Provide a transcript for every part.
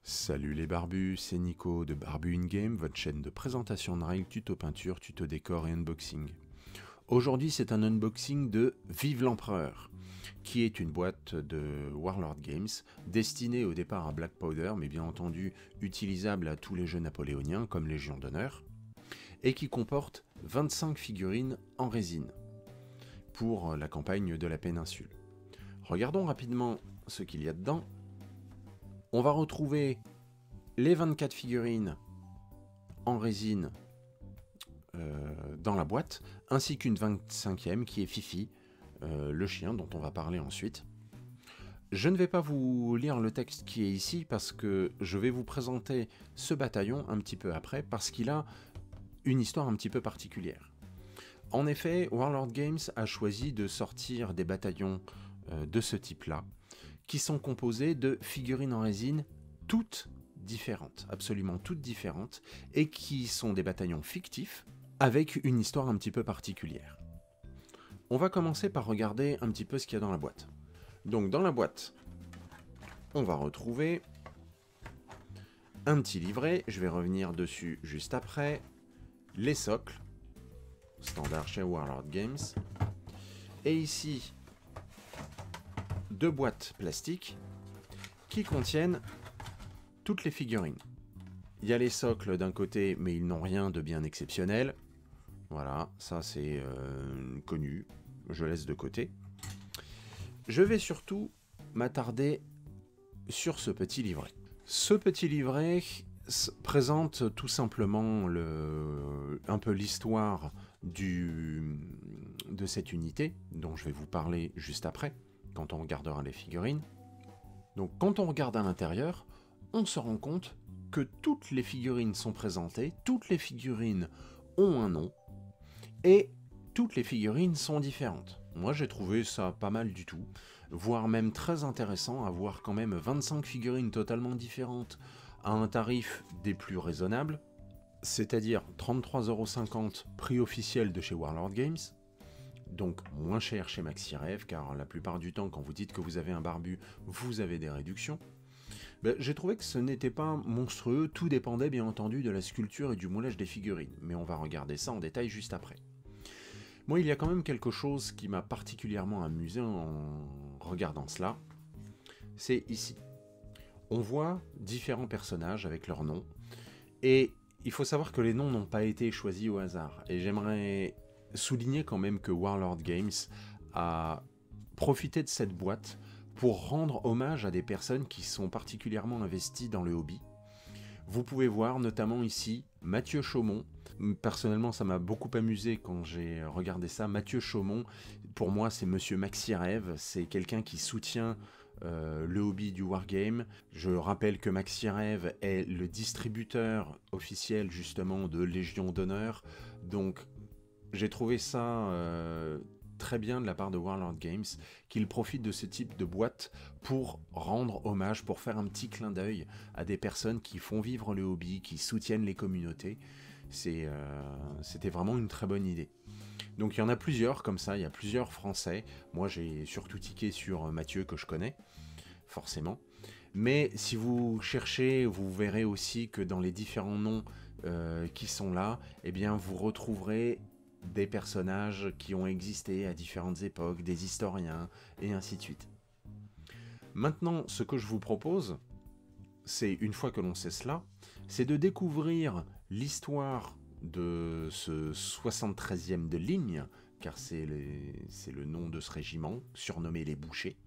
Salut les barbus, c'est Nico de Barbu In Game, votre chaîne de présentation de règles, tuto peinture, tuto décor et unboxing. Aujourd'hui c'est un unboxing de Vive l'Empereur, qui est une boîte de Warlord Games, destinée au départ à Black Powder, mais bien entendu utilisable à tous les jeux napoléoniens comme Légion d'honneur, et qui comporte 25 figurines en résine, pour la campagne de la péninsule. Regardons rapidement ce qu'il y a dedans. On va retrouver les 24 figurines en résine dans la boîte, ainsi qu'une 25e qui est Fifi, le chien dont on va parler ensuite. Je ne vais pas vous lire le texte qui est ici parce que je vais vous présenter ce bataillon un petit peu après parce qu'il a une histoire un petit peu particulière. En effet, Warlord Games a choisi de sortir des bataillons de ce type-là, qui sont composés de figurines en résine toutes différentes, absolument toutes différentes, et qui sont des bataillons fictifs avec une histoire un petit peu particulière. On va commencer par regarder un petit peu ce qu'il y a dans la boîte. Donc dans la boîte, on va retrouver un petit livret, je vais revenir dessus juste après, les socles, standard chez Warlord Games, et ici, deux boîtes plastiques qui contiennent toutes les figurines. Il y a les socles d'un côté, mais ils n'ont rien de bien exceptionnel. Voilà, ça c'est connu, je laisse de côté. Je vais surtout m'attarder sur ce petit livret. Ce petit livret présente tout simplement un peu l'histoire de cette unité, dont je vais vous parler juste après, quand on regardera les figurines. Donc quand on regarde à l'intérieur, on se rend compte que toutes les figurines sont présentées, toutes les figurines ont un nom, et toutes les figurines sont différentes. Moi j'ai trouvé ça pas mal du tout, voire même très intéressant à voir quand même 25 figurines totalement différentes à un tarif des plus raisonnables, c'est-à-dire 33,50 € prix officiel de chez Warlord Games, donc moins cher chez Maxi-Rêve, car la plupart du temps, quand vous dites que vous avez un barbu, vous avez des réductions. J'ai trouvé que ce n'était pas monstrueux, tout dépendait bien entendu de la sculpture et du moulage des figurines, mais on va regarder ça en détail juste après. Moi, il y a quand même quelque chose qui m'a particulièrement amusé en regardant cela, c'est ici. On voit différents personnages avec leurs noms, et il faut savoir que les noms n'ont pas été choisis au hasard, et j'aimerais souligner quand même que Warlord Games a profité de cette boîte pour rendre hommage à des personnes qui sont particulièrement investies dans le hobby. Vous pouvez voir notamment ici Mathieu Chaumont. Personnellement, ça m'a beaucoup amusé quand j'ai regardé ça. Mathieu Chaumont, pour moi, c'est Monsieur Maxi-Rêve. C'est quelqu'un qui soutient le hobby du wargame. Je rappelle que Maxi-Rêve est le distributeur officiel justement de Légion d'honneur. Donc, j'ai trouvé ça très bien de la part de Warlord Games, qu'ils profitent de ce type de boîte pour rendre hommage, pour faire un petit clin d'œil à des personnes qui font vivre le hobby, qui soutiennent les communautés. C'était vraiment une très bonne idée. Donc il y en a plusieurs comme ça, il y a plusieurs Français. Moi j'ai surtout tiqué sur Mathieu que je connais, forcément. Mais si vous cherchez, vous verrez aussi que dans les différents noms qui sont là, eh bien vous retrouverez des personnages qui ont existé à différentes époques, des historiens, et ainsi de suite. Maintenant, ce que je vous propose, c'est, une fois que l'on sait cela, c'est de découvrir l'histoire de ce 73e de ligne, car c'est le nom de ce régiment, surnommé les Bouchers.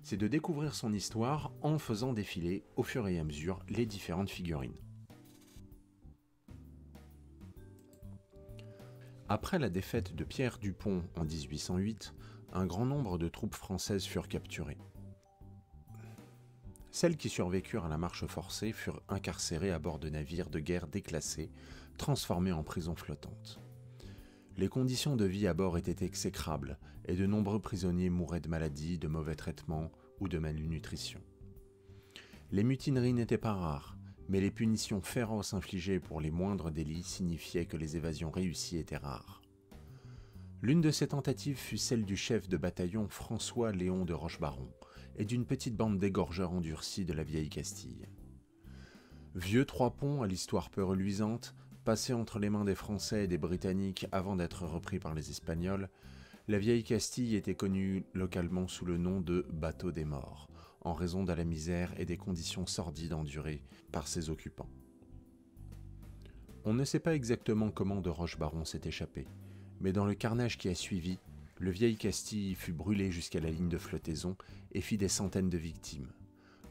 C'est de découvrir son histoire en faisant défiler au fur et à mesure les différentes figurines. Après la défaite de Pierre Dupont en 1808, un grand nombre de troupes françaises furent capturées. Celles qui survécurent à la marche forcée furent incarcérées à bord de navires de guerre déclassés, transformés en prisons flottantes. Les conditions de vie à bord étaient exécrables, et de nombreux prisonniers mouraient de maladies, de mauvais traitements ou de malnutrition. Les mutineries n'étaient pas rares, mais les punitions féroces infligées pour les moindres délits signifiaient que les évasions réussies étaient rares. L'une de ces tentatives fut celle du chef de bataillon François Léon de Rochebaron et d'une petite bande d'égorgeurs endurcis de la vieille Castille. Vieux trois ponts à l'histoire peu reluisante, passés entre les mains des Français et des Britanniques avant d'être repris par les Espagnols, la vieille Castille était connue localement sous le nom de Bateau des Morts, en raison de la misère et des conditions sordides endurées par ses occupants. On ne sait pas exactement comment de Rochebaron s'est échappé, mais dans le carnage qui a suivi, le vieil Castille fut brûlé jusqu'à la ligne de flottaison et fit des centaines de victimes.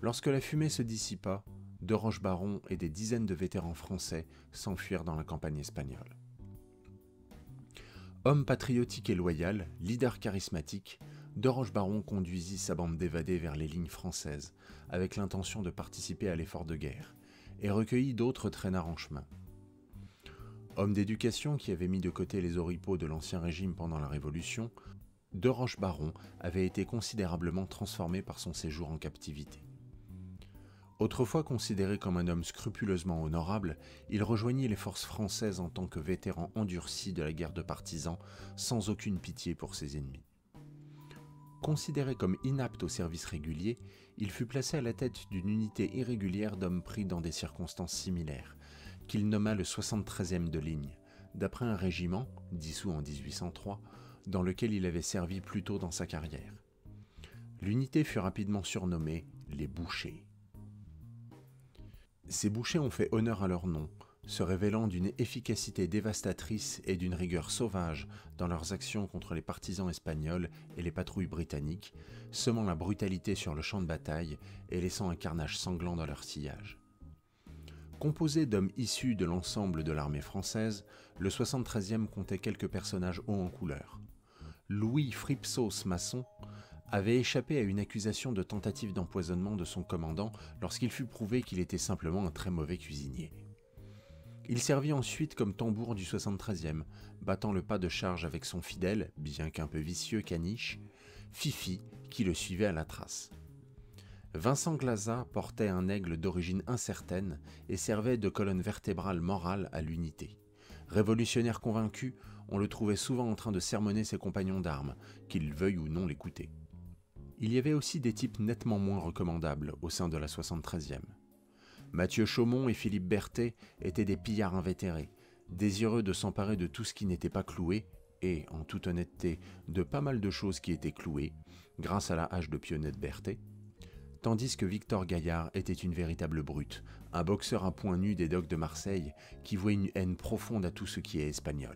Lorsque la fumée se dissipa, de Rochebaron et des dizaines de vétérans français s'enfuirent dans la campagne espagnole. Homme patriotique et loyal, leader charismatique, de Rochebaron conduisit sa bande d'évadés vers les lignes françaises, avec l'intention de participer à l'effort de guerre, et recueillit d'autres traînards en chemin. Homme d'éducation qui avait mis de côté les oripeaux de l'Ancien Régime pendant la Révolution, de Rochebaron avait été considérablement transformé par son séjour en captivité. Autrefois considéré comme un homme scrupuleusement honorable, il rejoignit les forces françaises en tant que vétéran endurci de la guerre de partisans, sans aucune pitié pour ses ennemis. Considéré comme inapte au service régulier, il fut placé à la tête d'une unité irrégulière d'hommes pris dans des circonstances similaires, qu'il nomma le 73e de ligne, d'après un régiment, dissous en 1803, dans lequel il avait servi plus tôt dans sa carrière. L'unité fut rapidement surnommée les Bouchers. Ces bouchers ont fait honneur à leur nom, se révélant d'une efficacité dévastatrice et d'une rigueur sauvage dans leurs actions contre les partisans espagnols et les patrouilles britanniques, semant la brutalité sur le champ de bataille et laissant un carnage sanglant dans leur sillage. Composé d'hommes issus de l'ensemble de l'armée française, le 73e comptait quelques personnages hauts en couleur. Louis Fripsos Masson avait échappé à une accusation de tentative d'empoisonnement de son commandant lorsqu'il fut prouvé qu'il était simplement un très mauvais cuisinier. Il servit ensuite comme tambour du 73e, battant le pas de charge avec son fidèle, bien qu'un peu vicieux caniche, Fifi, qui le suivait à la trace. Vincent Glaza portait un aigle d'origine incertaine et servait de colonne vertébrale morale à l'unité. Révolutionnaire convaincu, on le trouvait souvent en train de sermonner ses compagnons d'armes, qu'ils veuillent ou non l'écouter. Il y avait aussi des types nettement moins recommandables au sein de la 73e. Mathieu Chaumont et Philippe Berthet étaient des pillards invétérés, désireux de s'emparer de tout ce qui n'était pas cloué, et, en toute honnêteté, de pas mal de choses qui étaient clouées, grâce à la hache de pionnet de Berthet, tandis que Victor Gaillard était une véritable brute, un boxeur à poings nus des docks de Marseille qui vouait une haine profonde à tout ce qui est espagnol.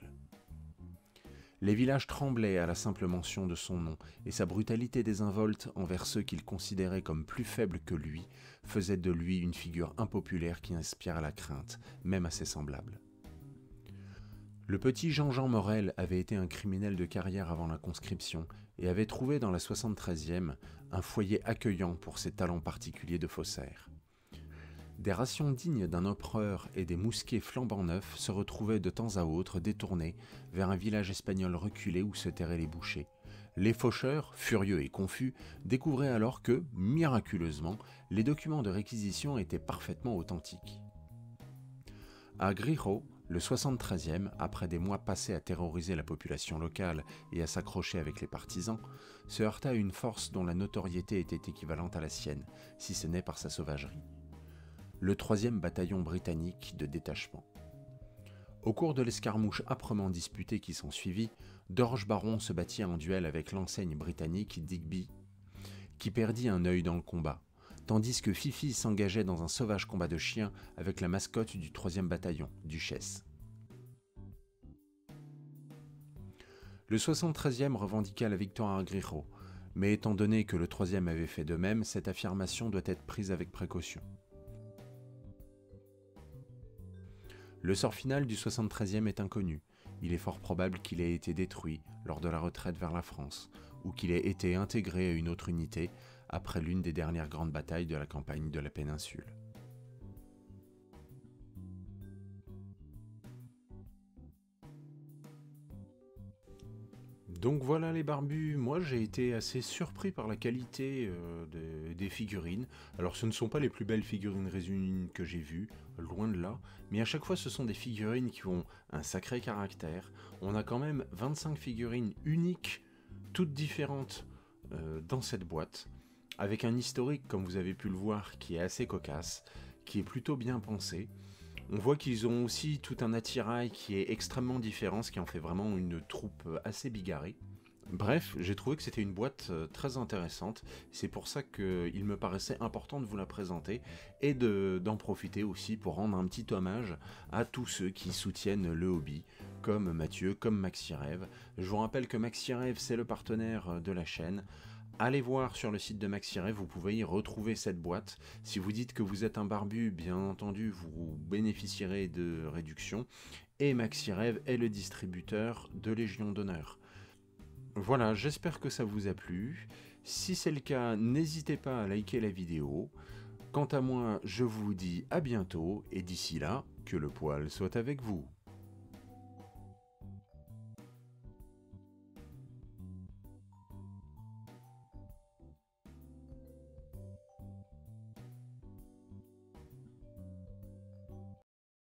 Les villages tremblaient à la simple mention de son nom, et sa brutalité désinvolte envers ceux qu'il considérait comme plus faibles que lui faisait de lui une figure impopulaire qui inspira la crainte, même à ses semblables. Le petit Jean-Jean Morel avait été un criminel de carrière avant la conscription et avait trouvé dans la 73e un foyer accueillant pour ses talents particuliers de faussaire. Des rations dignes d'un empereur et des mousquets flambant neufs se retrouvaient de temps à autre détournés vers un village espagnol reculé où se terraient les bouchers. Les faucheurs, furieux et confus, découvraient alors que, miraculeusement, les documents de réquisition étaient parfaitement authentiques. À Grijo, le 73e, après des mois passés à terroriser la population locale et à s'accrocher avec les partisans, se heurta à une force dont la notoriété était équivalente à la sienne, si ce n'est par sa sauvagerie. Le 3e bataillon britannique de détachement. Au cours de l'escarmouche âprement disputée qui s'ensuivit, de Rochebaron se battit en duel avec l'enseigne britannique Digby, qui perdit un œil dans le combat, tandis que Fifi s'engageait dans un sauvage combat de chiens avec la mascotte du 3e bataillon, Duchesse. Le 73e revendiqua la victoire à Grijo, mais étant donné que le 3e avait fait de même, cette affirmation doit être prise avec précaution. Le sort final du 73e est inconnu. Il est fort probable qu'il ait été détruit lors de la retraite vers la France, ou qu'il ait été intégré à une autre unité après l'une des dernières grandes batailles de la campagne de la péninsule. Donc voilà les barbus, moi j'ai été assez surpris par la qualité des figurines. Alors ce ne sont pas les plus belles figurines résines que j'ai vues, loin de là, mais à chaque fois ce sont des figurines qui ont un sacré caractère. On a quand même 25 figurines uniques, toutes différentes dans cette boîte, avec un historique comme vous avez pu le voir qui est assez cocasse, qui est plutôt bien pensé. On voit qu'ils ont aussi tout un attirail qui est extrêmement différent, ce qui en fait vraiment une troupe assez bigarrée. Bref, j'ai trouvé que c'était une boîte très intéressante, c'est pour ça qu'il me paraissait important de vous la présenter et d'en profiter aussi pour rendre un petit hommage à tous ceux qui soutiennent le hobby, comme Mathieu, comme MaxiRêve. Je vous rappelle que MaxiRêve, c'est le partenaire de la chaîne. Allez voir sur le site de MaxiRêve, vous pouvez y retrouver cette boîte. Si vous dites que vous êtes un barbu, bien entendu, vous bénéficierez de réductions. Et MaxiRêve est le distributeur de Légion d'honneur. Voilà, j'espère que ça vous a plu. Si c'est le cas, n'hésitez pas à liker la vidéo. Quant à moi, je vous dis à bientôt, et d'ici là, que le poil soit avec vous.